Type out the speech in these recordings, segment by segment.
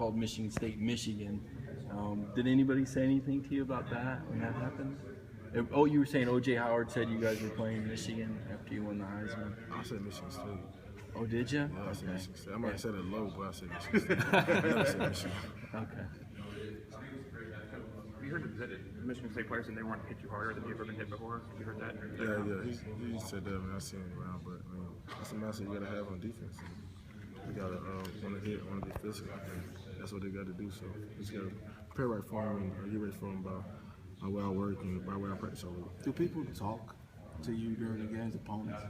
called Michigan State, Michigan. Did anybody say anything to you about that when that happened? Oh, you were saying O.J. Howard said you guys were playing Michigan after you won the Heisman. I said Michigan State. Oh, did you? Yeah, I said Michigan State. I might have said it low, but I said Michigan State. I never said Michigan. Okay. You heard that Michigan State players said they wanted to hit you harder than you've ever been hit before? You heard that? Yeah. He said that when I seen him around, but I mean, that's a master you got to have on defense. You got to want to hit, want to be physical. And that's what they got to do. So you just got to prepare right for him and get ready for him about where I work and by where I practice all week. Do people talk to you during the games, opponents?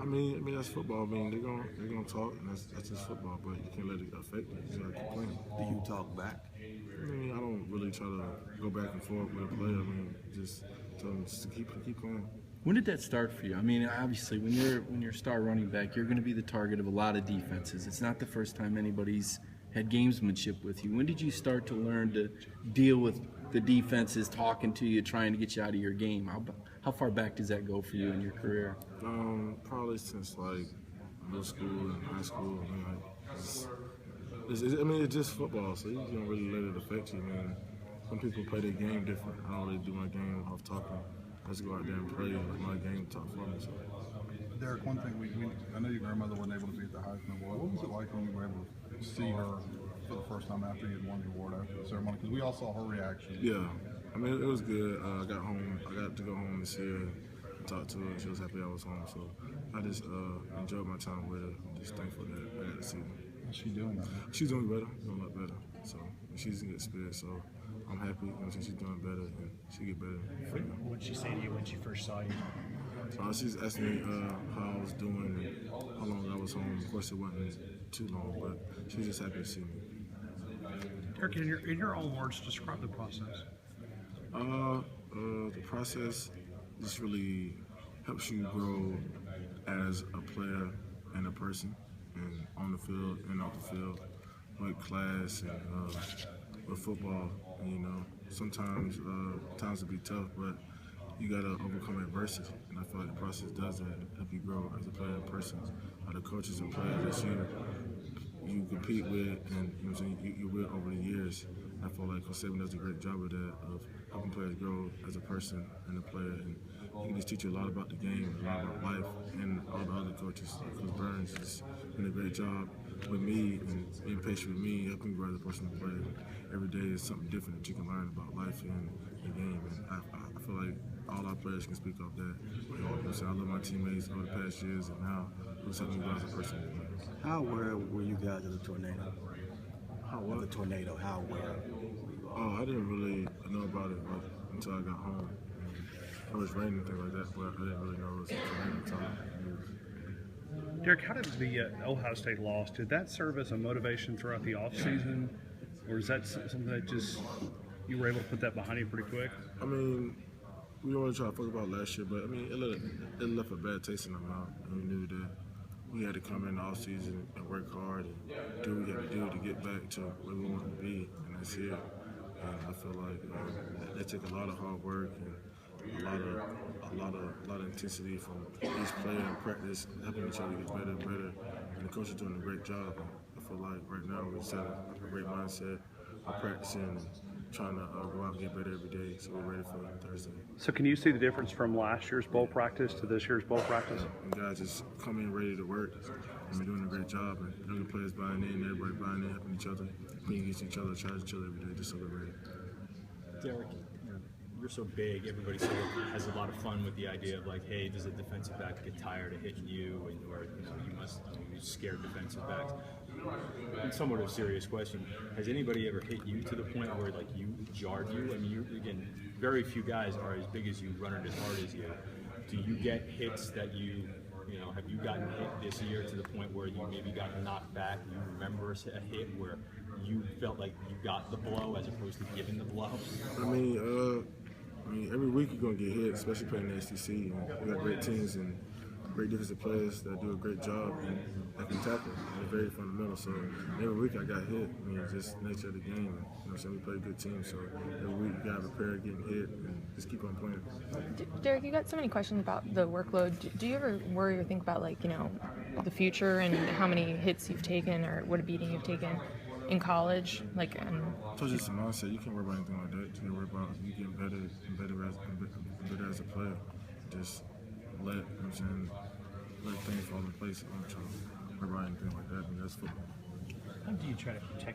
I mean that's football. I mean they're gonna talk, and that's just football. But you can't let it affect you. You gotta keep playing. Do you talk back? I mean I don't really try to go back and forth with a player. I mean just tell them just to keep playing. When did that start for you? I mean, obviously, when you're a star running back, you're going to be the target of a lot of defenses. It's not the first time anybody's had gamesmanship with you. When did you start to learn to deal with the defenses talking to you, trying to get you out of your game? How far back does that go for you in your career? Probably since like middle school and high school. I mean, it's just football, so you don't really let it affect you, man. Some people play their game different. I don't really do my game off talking. I just go out there and play and let my game talk for me. So. Derrick, one thing I know your grandmother wasn't able to be at the Heisman Award. What was it like when you were able to see her for the first time after you had won the award after the ceremony? Because we all saw her reaction. Yeah, I mean it was good. I got home. I got to go home and see her and talk to her. She was happy I was home. So I just enjoyed my time with her. Just thankful that I got to see her. How's she doing now? She's doing better, doing a lot better. So she's in good spirit. So I'm happy. She's doing better and she get better. What did she say to you when she first saw you? She's asking me how I was doing and how long I was home. Of course, it wasn't too long, but she was just happy to see me. Derrick, in your own words, describe the process. The process just really helps you grow as a player and a person, and on the field and off the field, with class and with football. And, you know, sometimes times will be tough, but you gotta overcome adversity, and I feel like the process does that, help you grow as a player and person. The coaches and players that you compete with, and you know what I'm saying, you with over the years. And I feel like Coach Saban does a great job of that, of helping players grow as a person and a player. And he can just teach you a lot about the game, a lot about life, and all the other coaches. Coach Burns has been a great job with me and being patient with me, helping me grow as a person and player. Every day is something different that you can learn about life and the game. And I feel like all our players can speak of that. You know what I'm saying? I love my teammates over the past years, and now it's helping me grow as a person. How aware were you guys of the tornado? How what? The tornado, how aware? Oh, I didn't really know about it until I got home. It was raining and things like that, but I didn't really know it was a tornado until I moved. Derrick, how did the Ohio State loss, did that serve as a motivation throughout the offseason? Or is that something that just, you were able to put that behind you pretty quick? I mean, we always try to talk about last year, but I mean, it left a bad taste in our mouth. And we knew that we had to come in the offseason and work hard and do what we had to do to get back to where we wanted to be, and that's here. And I feel like that took a lot of hard work and a lot of intensity from each player in practice, helping each other get better and better. And the coach is doing a great job. And I feel like right now we just have a great mindset. We're practicing and trying to go out and get better every day, so we're ready for Thursday. So can you see the difference from last year's bowl practice to this year's bowl practice? And guys just come in ready to work, and we're doing a great job. And younger players buying in, everybody buying in, helping each other, competing against each other, challenging each other every day, just so we're ready. Derrick, you're so big, everybody sort of has a lot of fun with the idea of like, hey, does a defensive back get tired of hitting you, or you must scare defensive backs. It's somewhat of a serious question. Has anybody ever hit you to the point where like you jarred you? I mean, again, very few guys are as big as you, running as hard as you. Do you get hits that have you gotten hit this year to the point where you maybe got knocked back? You remember a hit where you felt like you got the blow as opposed to giving the blow? I mean, every week you're gonna get hit, especially playing in the SEC. And we got great teams and great defensive players that do a great job and that can tackle. They're very fundamental. So every week I got hit. I mean, it's just the nature of the game. You know what I'm saying? We play a good team, so every week you gotta prepare getting hit and just keep on playing. Derrick, you got so many questions about the workload. Do you ever worry or think about the future and how many hits you've taken or what a beating you've taken? in college? Like, So it's just a mindset. You can't worry about anything like that. You can worry about you getting better and better as a player. Just let, you know what I'm saying, let things fall in place. I'm trying to worry about anything like that. And that's football. How do you try to protect